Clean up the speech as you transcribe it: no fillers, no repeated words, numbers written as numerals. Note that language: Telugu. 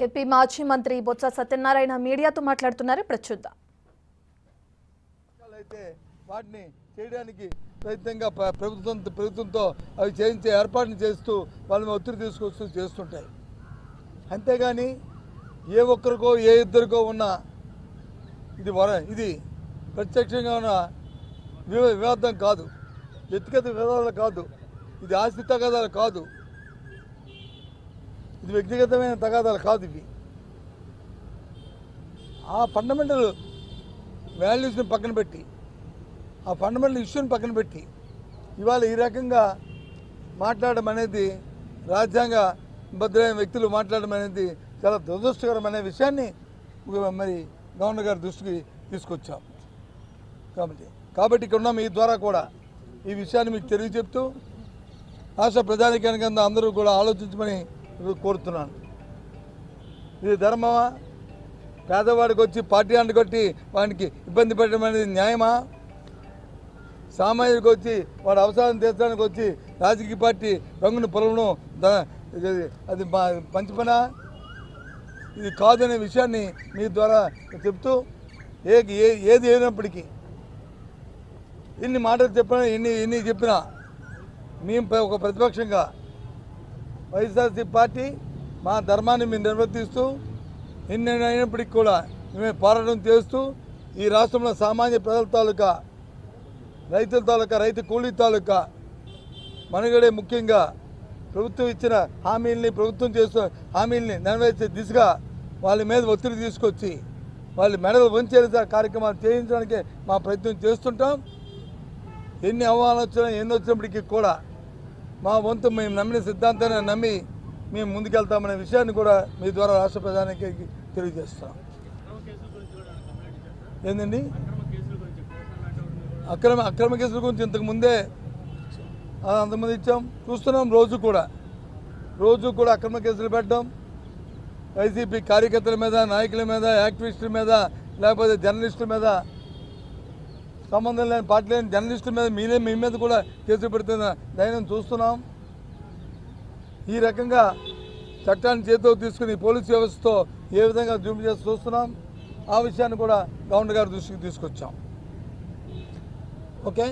ఏపీ మాజీ మంత్రి బొత్స సత్యనారాయణ మీడియాతో మాట్లాడుతున్నారు. ఇప్పుడు చూద్దాం. అయితే వాటిని చేయడానికి ప్రయత్నంగా ప్రభుత్వంతో అవి చేయించే ఏర్పాటును చేస్తూ వాళ్ళని ఒత్తిడి తీసుకొస్తూ చేస్తుంటాయి. అంతేగాని ఏ ఒక్కరికో ఏ ఇద్దరికో ఉన్న ఇది ప్రత్యక్షంగా ఉన్న వివాదం కాదు, వ్యక్తిగత వివాదాలు కాదు, ఇది ఆస్తి తగాదాలు కాదు, ఇది వ్యక్తిగతమైన తగాదాలు కాదు. ఇవి ఆ ఫండమెంటల్ వాల్యూస్ని పక్కన పెట్టి, ఆ ఫండమెంటల్ ఇష్యూని పక్కన పెట్టి ఇవాళ ఈ రకంగా మాట్లాడడం అనేది, రాజ్యాంగ భద్రమైన వ్యక్తులు మాట్లాడడం అనేది చాలా దురదృష్టకరమైన విషయాన్ని మరి గవర్నర్ గారి దృష్టికి తీసుకొచ్చాం. కాబట్టి ఇక్కడ ఉన్న మీ ద్వారా కూడా ఈ విషయాన్ని మీకు తెలియజెప్తూ రాష్ట్ర ప్రజానికానికి అందరూ కూడా ఆలోచించమని కోరుతున్నాను. ఇది ధర్మమా? పేదవాడికి వచ్చి పార్టీ అంట కొట్టి వాడికి ఇబ్బంది పెట్టడం అనేది న్యాయమా? సామాజిక వచ్చి వాడు అవసరాన్ని తీర్చడానికి వచ్చి రాజకీయ పార్టీ రంగును పొలవడం అది మంచి పనా? ఇది కాదనే విషయాన్ని మీ ద్వారా చెప్తూ ఏది అయినప్పటికీ ఇన్ని మాటలు చెప్పినా ఎన్ని చెప్పినా మేము ఒక ప్రతిపక్షంగా వైఎస్ఆర్సీ పార్టీ మా ధర్మాన్ని మేము నిర్వర్తిస్తూ ఎన్ని అయినప్పటికీ కూడా మేము పోరాటం చేస్తూ ఈ రాష్ట్రంలో సామాన్య ప్రజల తాలూకా, రైతుల తాలూకా, రైతు కూలీ తాలూకా మనుగడే ముఖ్యంగా ప్రభుత్వం ఇచ్చిన ప్రభుత్వం చేస్తున్న హామీల్ని నెరవేర్చే దిశగా వాళ్ళ మీద ఒత్తిడి తీసుకొచ్చి వాళ్ళ మెడలు వంచే కార్యక్రమాలు చేయించడానికే మా ప్రయత్నం చేస్తుంటాం. ఎన్ని ఆహ్వానాలు వచ్చినా ఎన్ని వచ్చినప్పటికీ కూడా మా వంతు మేము నమ్మిన సిద్ధాంతాన్ని నమ్మి మేము ముందుకెళ్తామనే విషయాన్ని కూడా మీ ద్వారా రాష్ట్ర ప్రధానికి తెలియజేస్తాం. ఏంటండి అక్రమ కేసుల గురించి ఇంతకుముందే అంతమంది ఇచ్చాం, చూస్తున్నాం. రోజు కూడా అక్రమ కేసులు పెట్టడం, వైసీపీ కార్యకర్తల మీద, నాయకుల మీద, యాక్టివిస్టుల మీద, లేకపోతే జర్నలిస్టుల మీద, సంబంధం లేని పార్టీ లేని జర్నలిస్టుల మీద మీ మీద కూడా కేసులు పెడుతున్న ధైర్యం చూస్తున్నాం. ఈ రకంగా చట్టాన్ని చేతిలో తీసుకుని పోలీసు వ్యవస్థతో ఏ విధంగా జూమ్ చేసి చూస్తున్నాం, ఆ విషయాన్ని కూడా గవర్నర్ గారి దృష్టికి తీసుకొచ్చాం. ఓకే.